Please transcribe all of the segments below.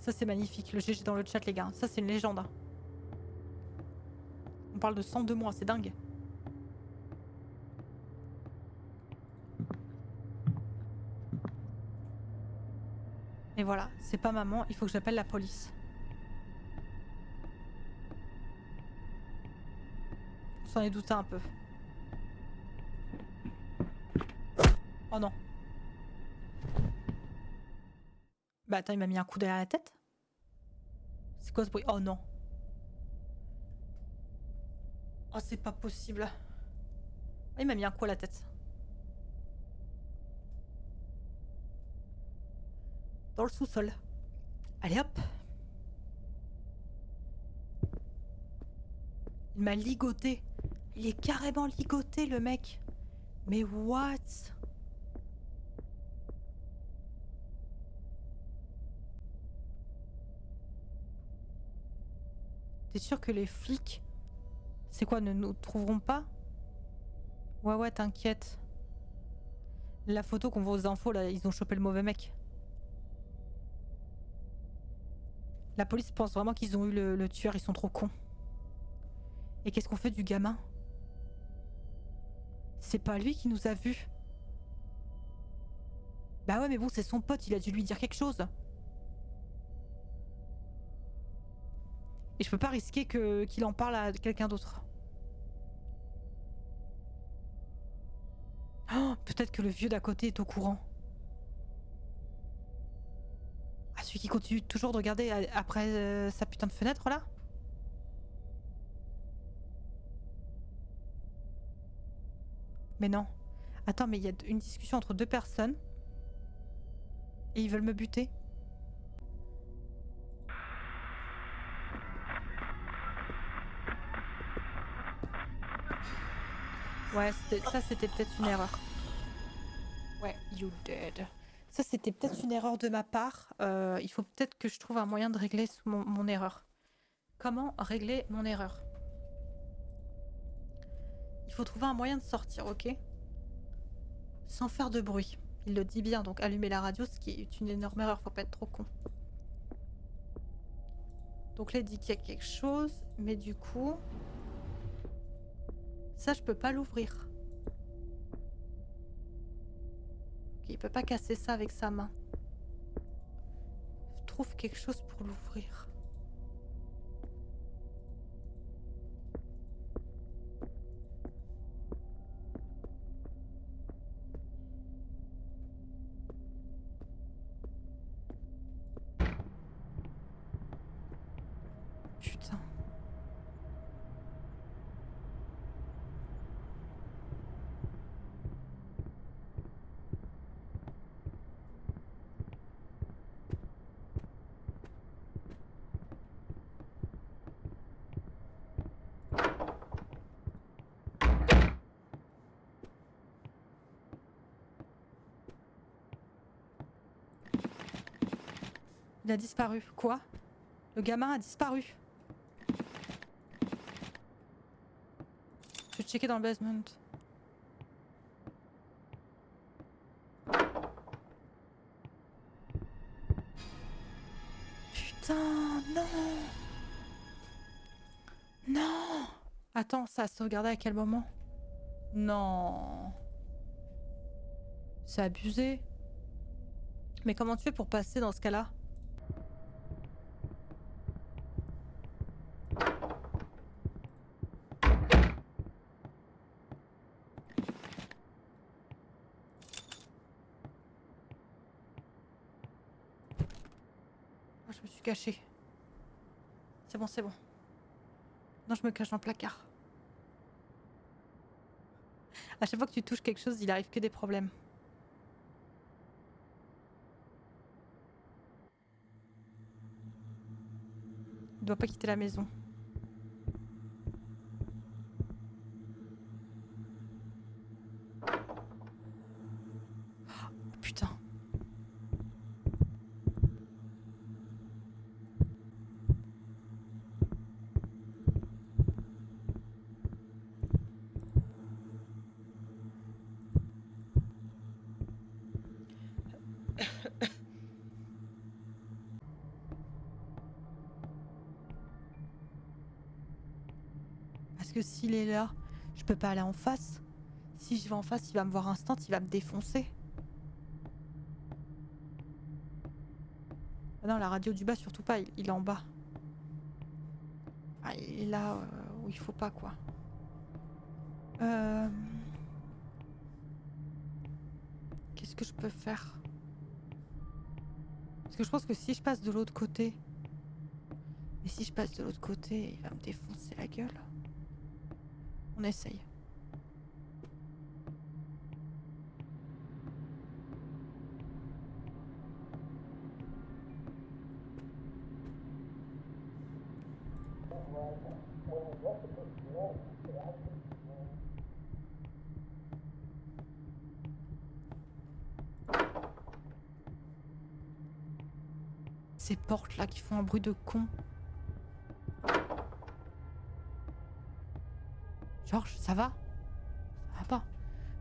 Ça c'est magnifique, le GG dans le chat les gars, ça c'est une légende. Hein. On parle de 102 mois, c'est dingue. Et voilà, c'est pas maman, il faut que j'appelle la police. On s'en est douté un peu. Oh non. Bah attends, il m'a mis un coup derrière la tête. C'est quoi ce bruit? Oh non. Oh c'est pas possible. Oh, il m'a mis un coup à la tête. Dans le sous-sol. Allez hop. Il m'a ligoté. Il est carrément ligoté le mec. Mais what? T'es sûr que les flics, c'est quoi, ne nous trouveront pas? Ouais, t'inquiète. La photo qu'on voit aux infos, là, ils ont chopé le mauvais mec. La police pense vraiment qu'ils ont eu le tueur, ils sont trop cons. Et qu'est-ce qu'on fait du gamin? C'est pas lui qui nous a vus. Bah ouais, mais bon, c'est son pote, il a dû lui dire quelque chose. Et je peux pas risquer qu'il en parle à quelqu'un d'autre. Oh, peut-être que le vieux d'à côté est au courant. Ah, celui qui continue toujours de regarder après sa putain de fenêtre, là? Mais non. Attends, mais il y a une discussion entre deux personnes. Et ils veulent me buter. Ouais, ça c'était peut-être une erreur. Ouais, you dead. Ça c'était peut-être une erreur de ma part. Il faut peut-être que je trouve un moyen de régler mon erreur. Comment régler mon erreur? Il faut trouver un moyen de sortir, ok? Sans faire de bruit. Il le dit bien, donc allumer la radio, ce qui est une énorme erreur, faut pas être trop con. Donc là il dit qu'il y a quelque chose, mais du coup... Ça je peux pas l'ouvrir. Ok, il peut pas casser ça avec sa main. Je trouve quelque chose pour l'ouvrir. Putain. Il a disparu. Quoi? Le gamin a disparu. Je vais checker dans le basement. Putain, non! Non! Attends, ça a sauvegardé à quel moment? Non. C'est abusé. Mais comment tu fais pour passer dans ce cas-là? Ah, je me suis cachée. C'est bon, c'est bon. Non, je me cache dans le placard. À chaque fois que tu touches quelque chose, il arrive que des problèmes. Il doit pas quitter la maison. Oh, putain. Parce que s'il est là, je peux pas aller en face. Si je vais en face, il va me voir instant, il va me défoncer. Ah non, la radio du bas, surtout pas, il est en bas. Ah, il est là où il faut pas, quoi. Qu'est-ce que je peux faire? Parce que je pense que si je passe de l'autre côté... Et si je passe de l'autre côté, il va me défoncer la gueule. On essaye. Ces portes là qui font un bruit de con. Georges, ça va? Ça va pas?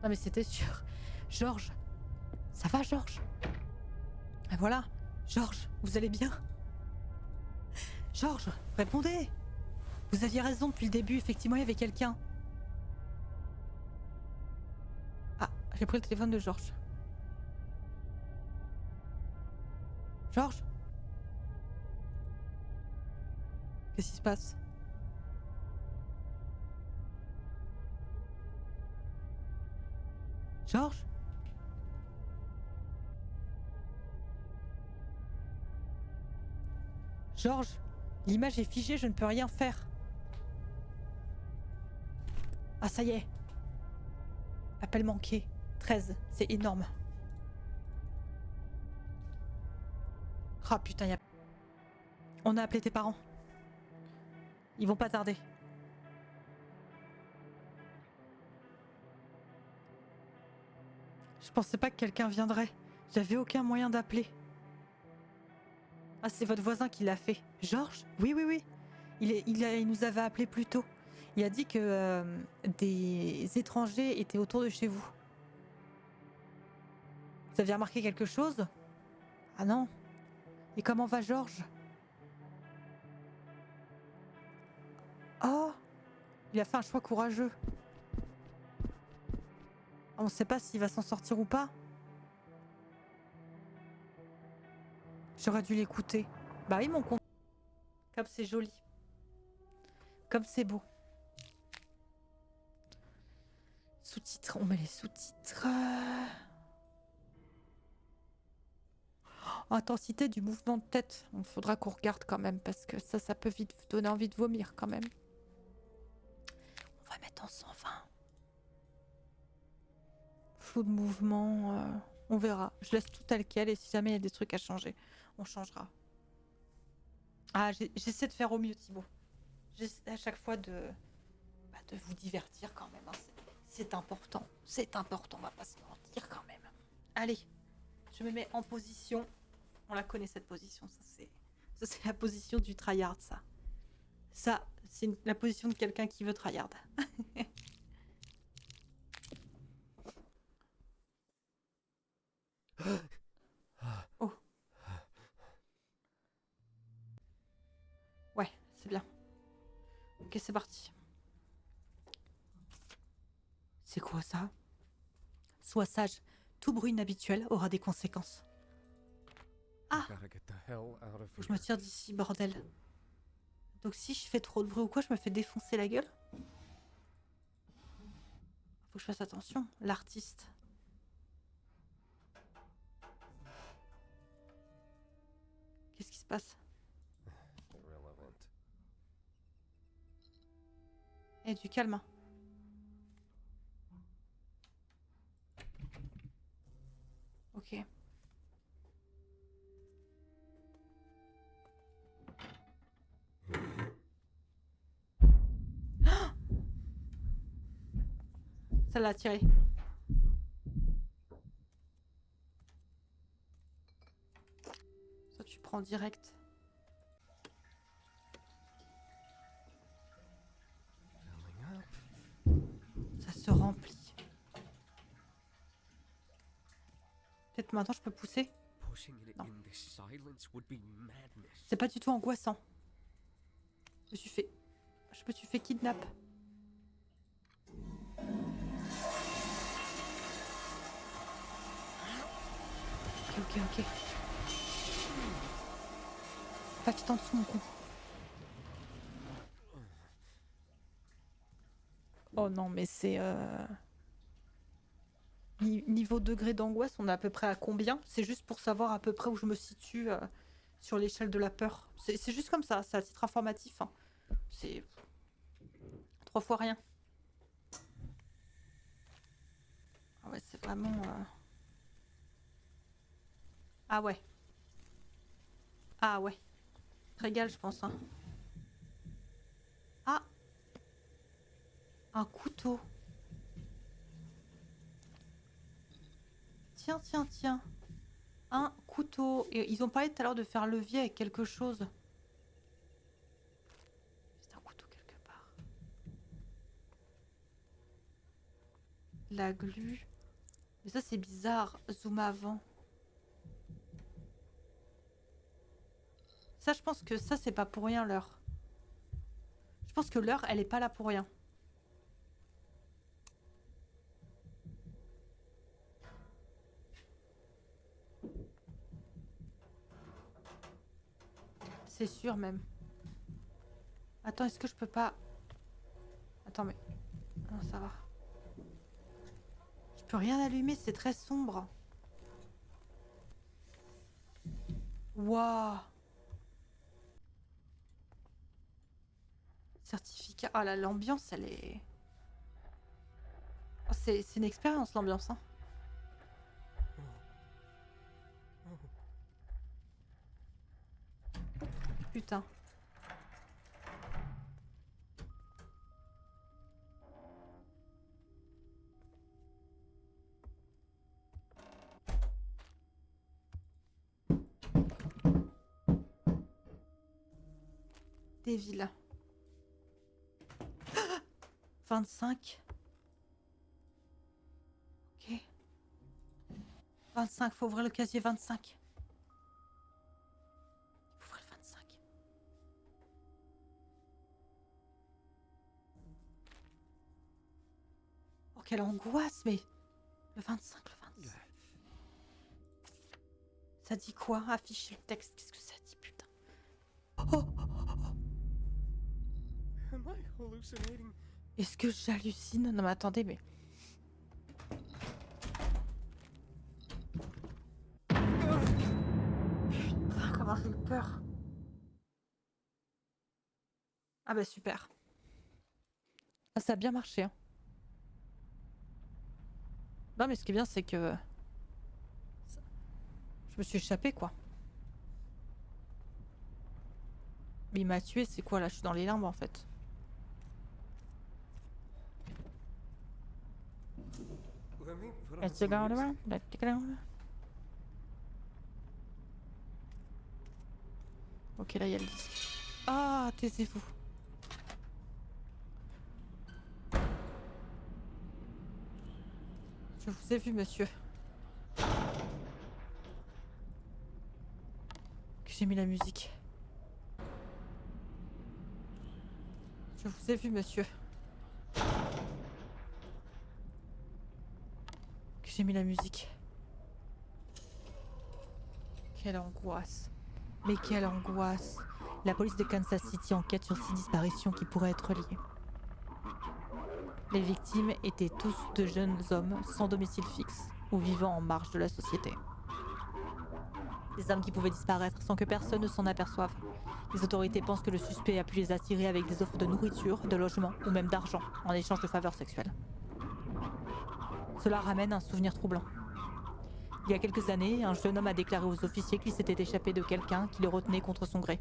Non mais c'était sûr. Georges, ça va Georges? Et voilà. Georges, vous allez bien? Georges, répondez! Vous aviez raison depuis le début, effectivement il y avait quelqu'un. Ah, j'ai pris le téléphone de Georges. Georges? Qu'est-ce qui se passe? Georges? Georges, l'image est figée, je ne peux rien faire. Ah ça y est. Appel manqué. 13, c'est énorme. Ah putain, y a... On a appelé tes parents. Ils vont pas tarder. Je pensais pas que quelqu'un viendrait. J'avais aucun moyen d'appeler. Ah, c'est votre voisin qui l'a fait. Georges? Oui, oui, oui. Il nous avait appelé plus tôt. Il a dit que des étrangers étaient autour de chez vous. Vous aviez remarqué quelque chose? Ah non. Et comment va Georges? Oh! Il a fait un choix courageux. On ne sait pas s'il va s'en sortir ou pas. J'aurais dû l'écouter. Bah oui, mon con. Comme c'est joli. Comme c'est beau. Sous-titres, on met les sous-titres. Intensité du mouvement de tête. Il faudra qu'on regarde quand même parce que ça peut vite donner envie de vomir quand même. On va mettre en 120. Flou de mouvement, on verra. Je laisse tout tel quel et si jamais il y a des trucs à changer, on changera. Ah, j'essaie de faire au mieux, Thibaut. J'essaie à chaque fois de vous divertir quand même. Hein. C'est important. C'est important, on va pas se mentir quand même. Allez, je me mets en position. On la connaît cette position, ça c'est la position du tryhard, ça. Ça, c'est la position de quelqu'un qui veut tryhard. Oh. Ouais, c'est bien. Ok, c'est parti. C'est quoi ça? Sois sage, tout bruit inhabituel aura des conséquences. Ah! Faut que je me tire d'ici, bordel. Donc si je fais trop de bruit ou quoi, je me fais défoncer la gueule? Faut que je fasse attention. L'artiste. Qu'est-ce qui se passe? Eh, du calme. Ok. Ça l'a tiré. Ça, tu prends direct. Ça se remplit. Peut-être maintenant je peux pousser? Non. C'est pas du tout angoissant. Je me suis fait kidnap. ok. Va vite en dessous, mon con. Oh non, mais c'est... Niveau degré d'angoisse, on est à peu près à combien? C'est juste pour savoir à peu près où je me situe sur l'échelle de la peur. C'est juste comme ça, c'est à titre informatif. Hein. C'est 3 fois rien. Ah ouais, c'est vraiment... Ah ouais. Ah ouais. Régal, je pense. Hein. Ah! Un couteau. Tiens. Un couteau. Et ils ont parlé tout à l'heure de faire levier avec quelque chose. C'est un couteau quelque part. La glu. Mais ça, c'est bizarre. Zoom avant. Ça, je pense que ça, c'est pas pour rien, l'heure. Je pense que l'heure, elle est pas là pour rien. C'est sûr, même. Attends, est-ce que je peux pas... Attends, mais... Non, ça va. Je peux rien allumer, c'est très sombre. Waouh! Certificat. Ah là, l'ambiance, elle est... Oh, c'est une expérience, l'ambiance, hein. Putain. Des villes. 25. Ok. 25, faut ouvrir le casier 25. Faut ouvrir le 25. Oh, quelle angoisse, mais... Le 25, le 25. Ça dit quoi? Afficher le texte, qu'est-ce que ça dit, putain? Oh, est-ce que j'hallucine? Non mais attendez, mais... Putain, comment j'ai eu peur. Ah bah super. Ah, ça a bien marché, hein. Non mais ce qui est bien, c'est que... Je me suis échappée, quoi. Mais il m'a tué, c'est quoi là? Je suis dans les limbes, en fait. Let's go around. Let's go around. Ok, là, il y a le disque. Ah, taisez-vous. Je vous ai vu, monsieur. Que j'ai mis la musique. Je vous ai vu, monsieur. Que j'ai mis la musique. Quelle angoisse. Mais quelle angoisse. La police de Kansas City enquête sur 6 disparitions qui pourraient être liées. Les victimes étaient tous de jeunes hommes sans domicile fixe ou vivant en marge de la société. Des hommes qui pouvaient disparaître sans que personne ne s'en aperçoive. Les autorités pensent que le suspect a pu les attirer avec des offres de nourriture, de logement ou même d'argent en échange de faveurs sexuelles. Cela ramène un souvenir troublant. Il y a quelques années, un jeune homme a déclaré aux officiers qu'il s'était échappé de quelqu'un qui le retenait contre son gré.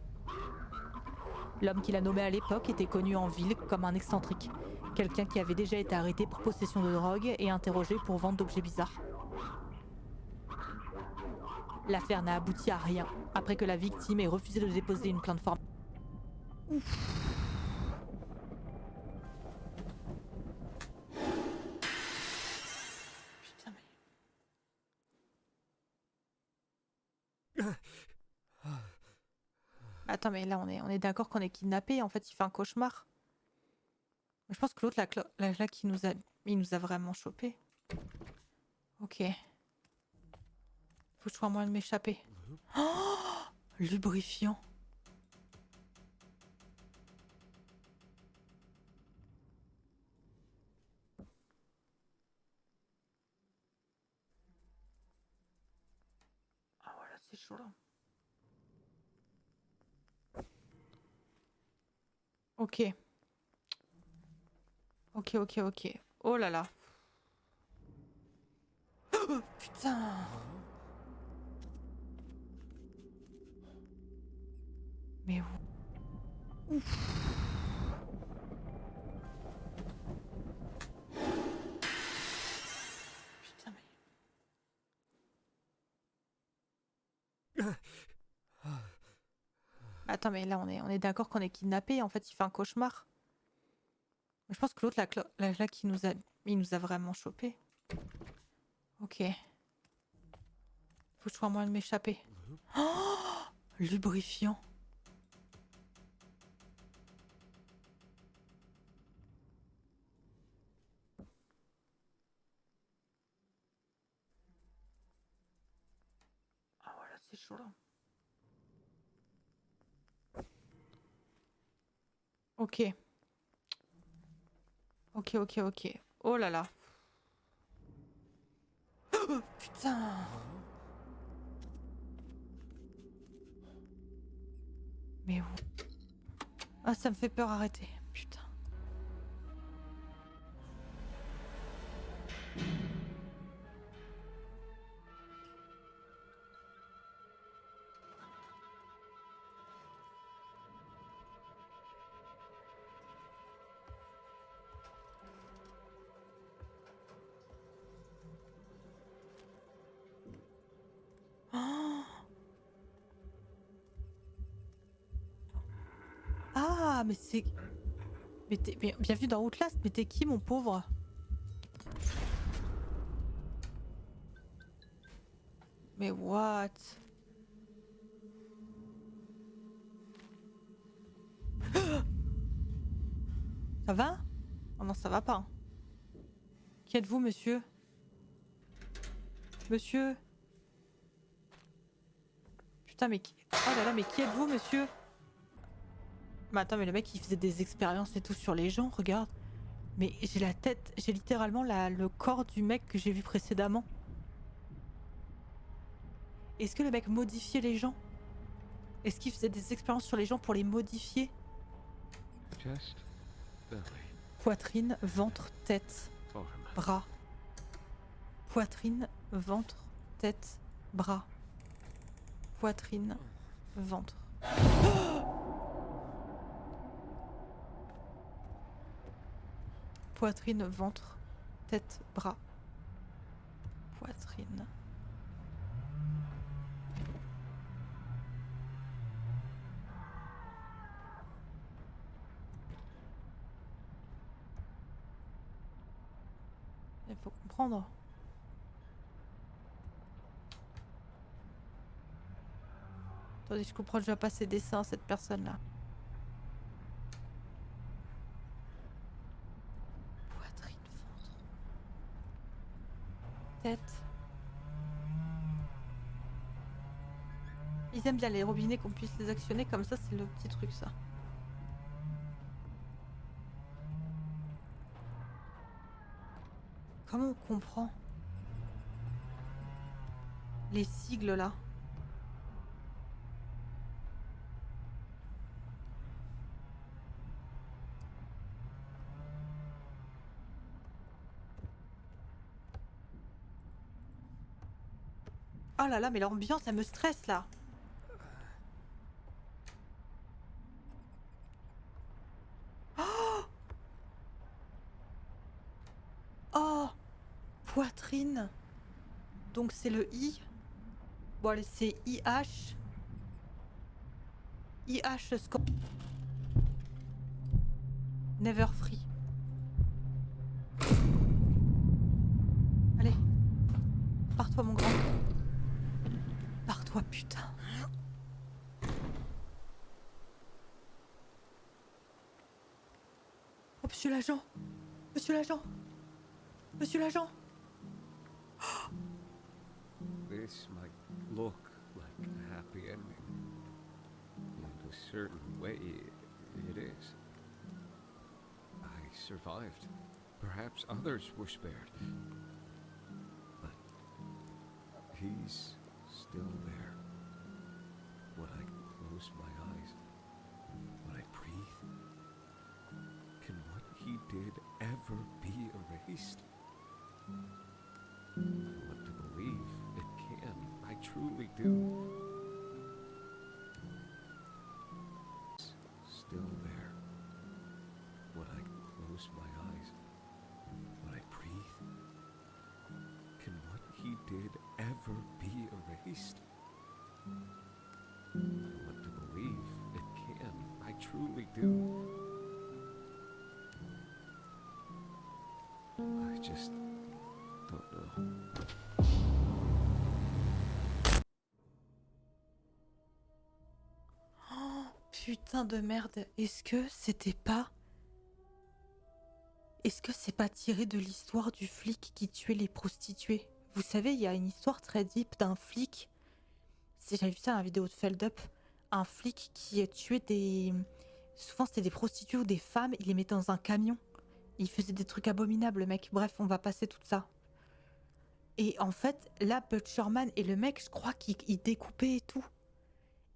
L'homme qu'il a nommé à l'époque était connu en ville comme un excentrique, quelqu'un qui avait déjà été arrêté pour possession de drogue et interrogé pour vente d'objets bizarres. L'affaire n'a abouti à rien, après que la victime ait refusé de déposer une plainte formelle. Putain, mais... Attends, mais là, on est d'accord qu'on est kidnappé. En fait, il fait un cauchemar. Je pense que l'autre, là, il nous a vraiment chopé. Ok. Faut que je trouve un moyen de m'échapper. Oh, lubrifiant. Ah voilà, c'est chaud là. Ok. Ok, ok, ok. Oh là là. Oh, putain. Mais où? Ouf. Putain, mais... Attends, mais là, on est d'accord qu'on est kidnappé. En fait, il fait un cauchemar. Je pense que l'autre, là, il nous a vraiment chopé. Ok. Faut que je trouve un moyen de m'échapper. Oh, lubrifiant. Ah voilà, c'est chaud là. Ok. Ok, ok, ok. Oh là là. Oh, putain. Mais où? Ah, ça me fait peur, arrêtez. Putain. Oh. Ah, mais c'est... Mais t'es... Bien vu dans Outlast, mais t'es qui, mon pauvre? Mais what? Ça va? Oh non, ça va pas. Qui êtes-vous, monsieur? Monsieur? Putain, mais qui... Oh là là, mais qui êtes-vous, monsieur? Mais attends, mais le mec, il faisait des expériences et tout sur les gens, regarde. Mais j'ai la tête... J'ai littéralement le corps du mec que j'ai vu précédemment. Est-ce que le mec modifiait les gens? Est-ce qu'il faisait des expériences sur les gens pour les modifier? Chest, belly, Poitrine, ventre, tête, arm. bras. Poitrine, ventre, tête, bras. Poitrine, ventre. Poitrine, ventre, tête, bras. Poitrine. Il faut comprendre. Attendez, je comprends, je vois pas ses dessins, cette personne-là. Poitrine, ventre. Tête. Ils aiment bien les robinets, qu'on puisse les actionner comme ça, c'est le petit truc, ça. Comment on comprend les sigles, là? Oh là là, mais l'ambiance, elle me stresse, là. Oh, oh, poitrine. Donc c'est le I. Bon, allez, c'est IH. IH score. Never free. Allez. Pars-toi, mon grand. Pars-toi, putain. Oh, monsieur l'agent. Monsieur l'agent. Monsieur l'agent. The This might look like a happy ending. In a certain way, it is. I survived. Perhaps others were spared. But he's still there. When I close my eyes, when I breathe, can what he did ever be erased? I want to believe it can. I truly do. It's still there. When I close my eyes, when I breathe, can what he did ever be erased? I want to believe it can. I truly do. I just don't know. Oh, putain de merde. Est-ce que c'était pas... Est-ce que c'est pas tiré de l'histoire du flic qui tuait les prostituées? Vous savez, il y a une histoire très deep d'un flic. J'avais vu ça dans la vidéo de Feldup. Un flic qui tuait des... Souvent c'était des prostituées ou des femmes. Il les mettait dans un camion. Il faisait des trucs abominables, le mec. Bref, on va passer tout ça. Et en fait, là, Butcherman et le mec, je crois qu'il découpait et tout.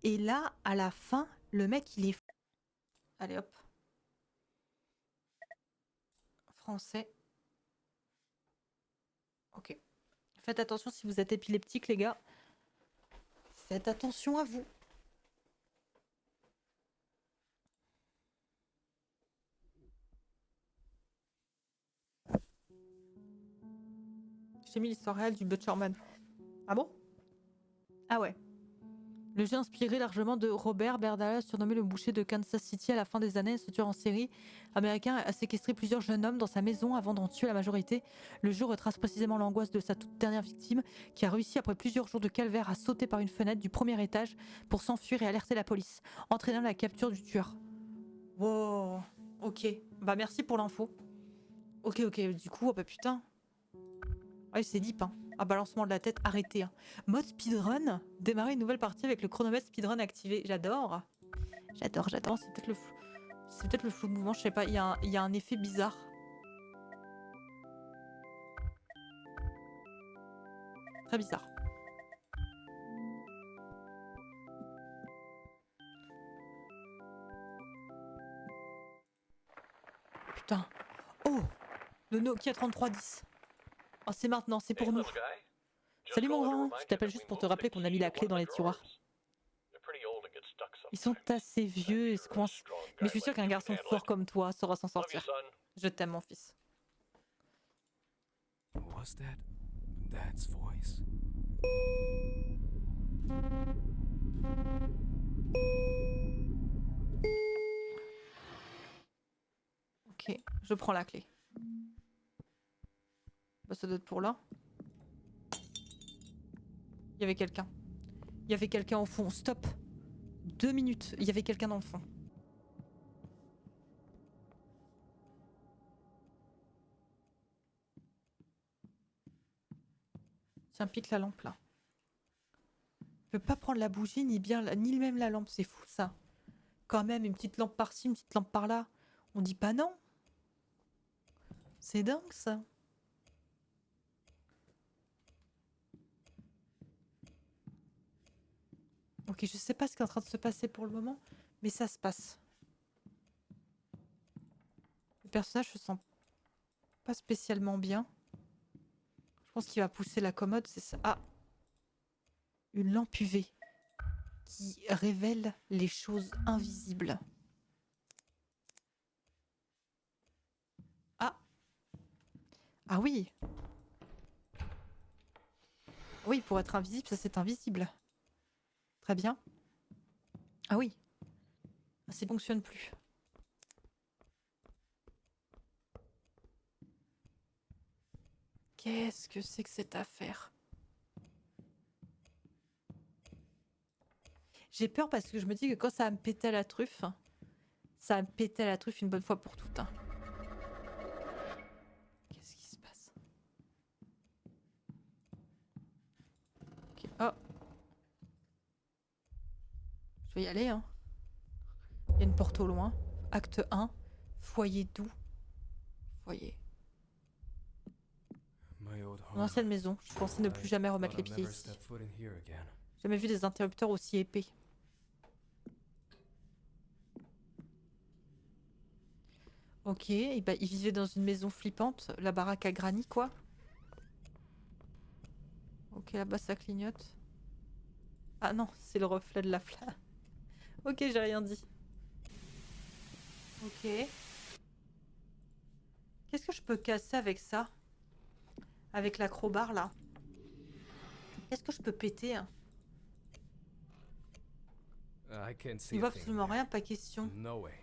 Et là, à la fin, le mec, il est... Allez, hop. Français. Ok. Faites attention si vous êtes épileptique, les gars. Faites attention à vous. J'ai mis l'histoire réelle du Butcherman. Ah bon? Ah ouais. Le jeu inspiré largement de Robert Berdala, surnommé le boucher de Kansas City à la fin des années, ce tueur en série américain a séquestré plusieurs jeunes hommes dans sa maison avant d'en tuer la majorité. Le jeu retrace précisément l'angoisse de sa toute dernière victime qui a réussi après plusieurs jours de calvaire à sauter par une fenêtre du premier étage pour s'enfuir et alerter la police, entraînant la capture du tueur. Wow, ok. Bah merci pour l'info. Ok, du coup, oh bah putain. Ouais, c'est deep, hein. Ah, balancement de la tête, arrêtez. Hein. Mode speedrun, démarrer une nouvelle partie avec le chronomètre speedrun activé. J'adore. J'adore. C'est peut-être le flou. C'est peut-être le flou de mouvement, je sais pas. Il y a un effet bizarre. Très bizarre. Putain. Oh, le Nokia 3310. Oh, c'est maintenant, c'est pour nous. Salut mon grand, je t'appelle juste pour te rappeler qu'on a mis la clé dans les tiroirs. Ils sont assez vieux et se coincent, mais je suis sûr qu'un garçon fort comme toi saura s'en sortir. Je t'aime mon fils. Was that Dad's voice? Ok, je prends la clé. Bah, ça doit être pour là. Il y avait quelqu'un. Il y avait quelqu'un au fond. Stop. 2 minutes. Il y avait quelqu'un dans le fond. Tiens, pique la lampe là. Je peux pas prendre la bougie ni même la lampe. C'est fou ça. Quand même, une petite lampe par-ci, une petite lampe par-là. On dit pas non. C'est dingue ça. Ok, je sais pas ce qui est en train de se passer pour le moment, mais ça se passe. Le personnage se sent pas spécialement bien. Je pense qu'il va pousser la commode, c'est ça. Ah! Une lampe UV qui révèle les choses invisibles. Ah! Ah oui! Oui, pour être invisible, ça c'est invisible. Très bien. Ah oui. Ça ne fonctionne plus. Qu'est-ce que c'est que cette affaire? J'ai peur parce que je me dis que quand ça va me péter à la truffe, ça va me péter à la truffe une bonne fois pour toutes. Hein. Qu'est-ce qui se passe? Ok. Je vais y aller, hein. Il y a une porte au loin. Acte 1. Foyer doux. Foyer. My old Mon home. ancienne maison. Je pensais ne plus jamais remettre les Thought I'd pieds never ici. step foot in here again. Jamais vu des interrupteurs aussi épais. Ok, et bah, il vivait dans une maison flippante. La baraque à granit, quoi. Ok, là-bas, ça clignote. Ah non, c'est le reflet de la flamme. Ok, j'ai rien dit. Ok. Qu'est-ce que je peux casser avec ça? Avec l'acrobar, là. Qu'est-ce que je peux péter, hein? I can't see Il a voit thing in absolument there. rien, pas question. No way.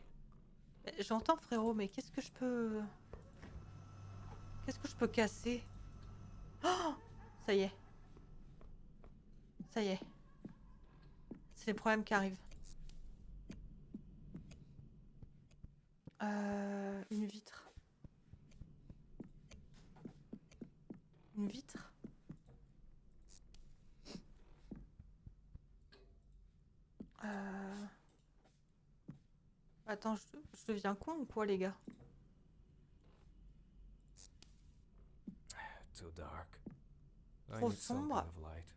J'entends, frérot, mais qu'est-ce que je peux... Qu'est-ce que je peux casser? Oh, ça y est. Ça y est. C'est les problèmes qui arrivent. Une vitre. Une vitre? Attends, je deviens con ou quoi, les gars? Too dark. I Trop need some sombre. kind of light.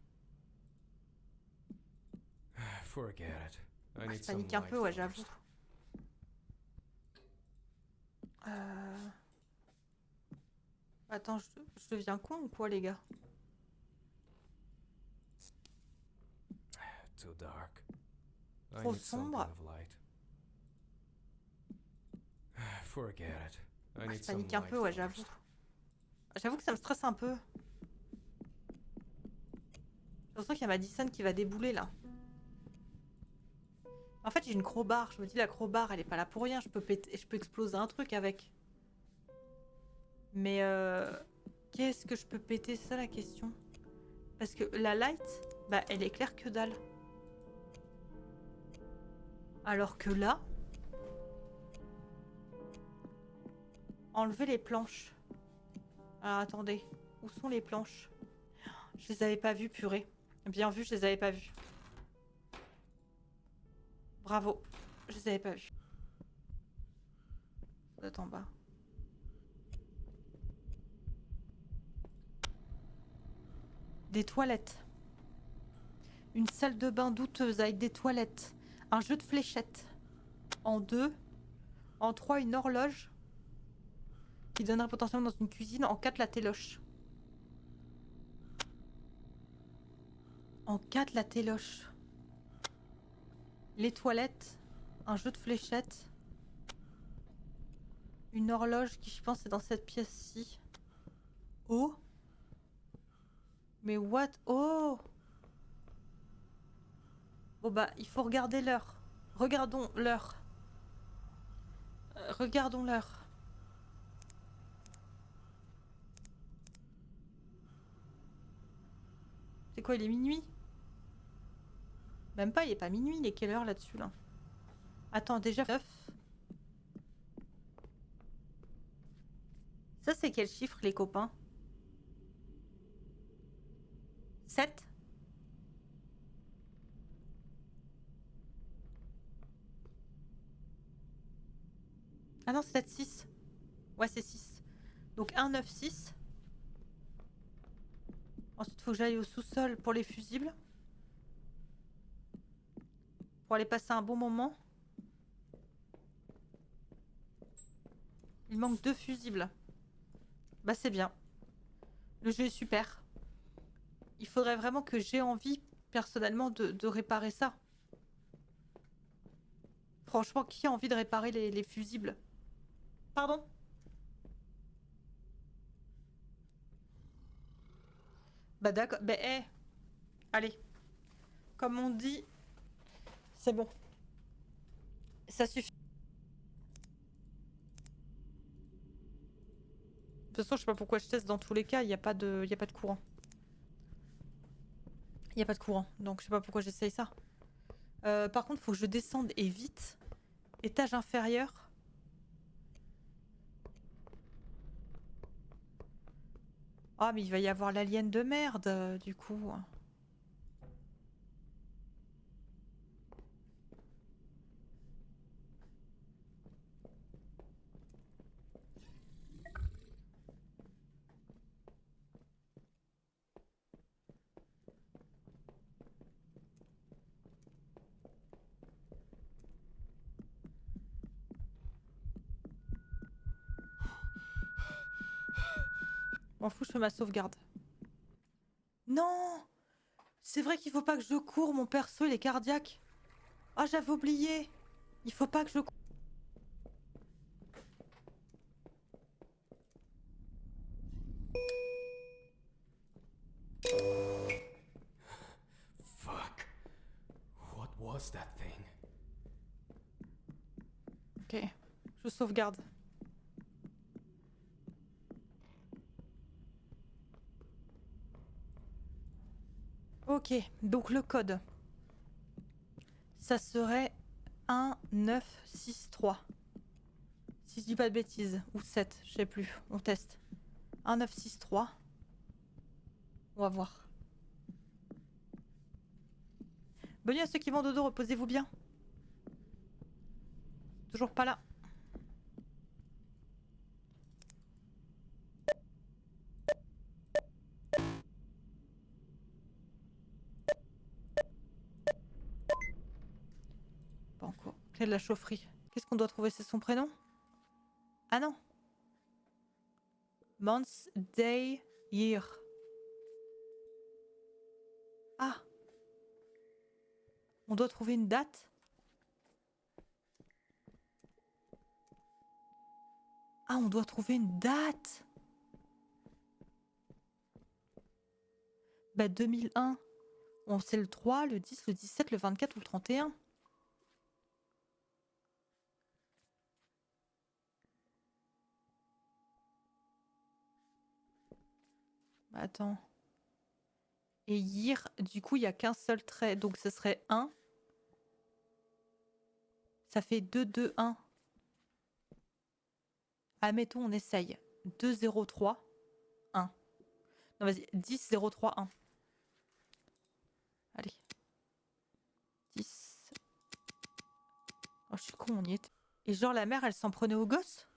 Forget it. I Ah, need je some panique un light peu, ouais, first. j'avoue. Attends, je deviens con ou quoi, les gars? Too dark. I Trop need some sombre. kind of light. Forget it. I Ah, need je some panique un light peu, ouais, first. j'avoue. J'avoue que ça me stresse un peu. J'ai l'impression qu'il y a Madison qui va débouler, là. En fait, j'ai une crowbar. Je me dis, la crowbar, elle est pas là pour rien. Je peux péter, je peux exploser un truc avec. Mais qu'est-ce que je peux péter? C'est ça la question. Parce que la light, bah, elle est claire que dalle. Alors que là, enlever les planches. Alors attendez, où sont les planches? Je les avais pas vues, purée. Bien vu, je les avais pas vues. Bravo, je les avais pas vues. Ça doit être en bas. Des toilettes. Une salle de bain douteuse avec des toilettes. Un jeu de fléchettes. En 2. En 3, une horloge. Qui donnerait potentiellement dans une cuisine. En 4, la téloche. En 4, la téloche. Les toilettes. Un jeu de fléchettes. Une horloge qui, je pense, est dans cette pièce-ci. Oh. Mais what? Oh. Bon bah, il faut regarder l'heure. Regardons l'heure. Regardons l'heure. C'est quoi, il est minuit? Même pas, il est pas minuit, il est quelle heure là-dessus là? Attends, déjà 9. Ça c'est quel chiffre les copains? 7? Ah non, c'est peut-être 6. Ouais, c'est 6. Donc 1, 9, 6. Ensuite, faut que j'aille au sous-sol pour les fusibles. Pour aller passer un bon moment. Il manque 2 fusibles. Bah c'est bien. Le jeu est super. Il faudrait vraiment que j'ai envie, personnellement, de réparer ça. Franchement, qui a envie de réparer les fusibles? Pardon? Bah d'accord. Bah allez. Comme on dit, c'est bon. Ça suffit. De toute façon, je sais pas pourquoi je teste dans tous les cas, il n'y a pas de courant. Il n'y a pas de courant, donc je sais pas pourquoi j'essaye ça. Par contre, faut que je descende et vite. Étage inférieur. Ah, mais il va y avoir l'alien de merde, du coup. M'en fous, je fais ma sauvegarde. Non! C'est vrai qu'il faut pas que je cours, mon perso il est cardiaque. Ah, j'avais oublié. Il faut pas que je cours. Fuck. What was that thing? Ok, je sauvegarde. Ok, donc le code. Ça serait 1963. Si je dis pas de bêtises. Ou 7, je sais plus. On teste. 1963. On va voir. Bonne nuit à ceux qui vont dodo, reposez-vous bien. Toujours pas là. Pas encore. Clé de la chaufferie. Qu'est-ce qu'on doit trouver? C'est son prénom? Ah non. Month, day, year. Ah. On doit trouver une date? Ah, on doit trouver une date. Bah 2001. On sait le 3, le 10, le 17, le 24 ou le 31. Bah, attends. Et year, du coup, il n'y a qu'un seul trait. Donc ce serait 1. Ça fait 2, 2, 1. Admettons, on essaye. 2, 0, 3, 1. Non, vas-y. 10, 0, 3, 1. Allez. 10. Oh, je suis con, on y est. Et genre, la mère, elle s'en prenait au gosse?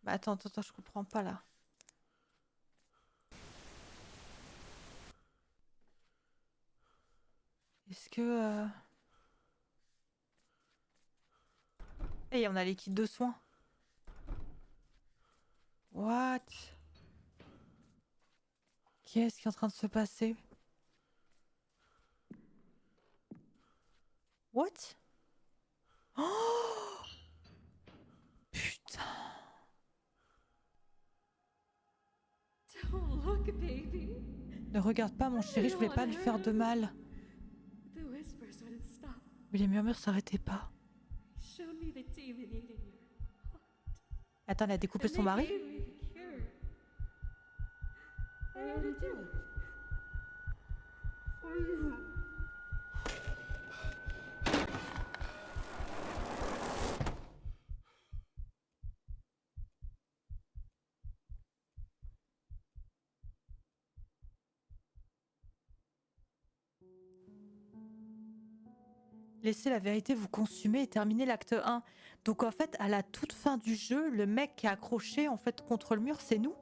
Bah, attends, je comprends pas, là. Est-ce que... Hey, on a les kits de soins. What? Qu'est-ce qui est en train de se passer? What? Oh! Putain. Don't look, baby. Ne regarde pas mon chéri, je voulais pas lui faire de mal. The whispers wouldn't stop. Mais les murmures s'arrêtaient pas. He showed me the demon eating your heart. Attends, elle a découpé And son they mari? gave me the cure. I had to do it. For you. Laissez la vérité vous consumer et terminer l'acte 1. Donc en fait, à la toute fin du jeu, le mec qui est accroché en fait contre le mur, c'est nous.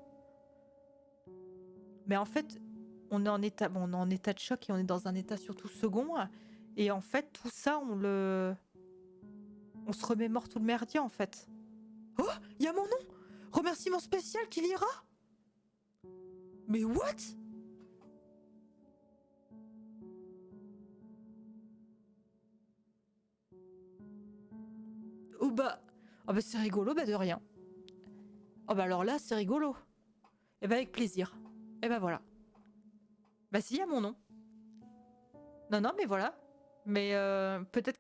Mais en fait, on est en état, bon, on est en état de choc et on est dans un état surtout second. Et en fait, tout ça, on se remémore tout le merdier en fait. Oh, il y a mon nom. Remerciement spécial qui lira. Mais what? Oh bah c'est rigolo, bah de rien. Oh bah alors là c'est rigolo. Et bah avec plaisir. Et bah voilà. Bah si, y a mon nom. Non mais voilà. Mais peut-être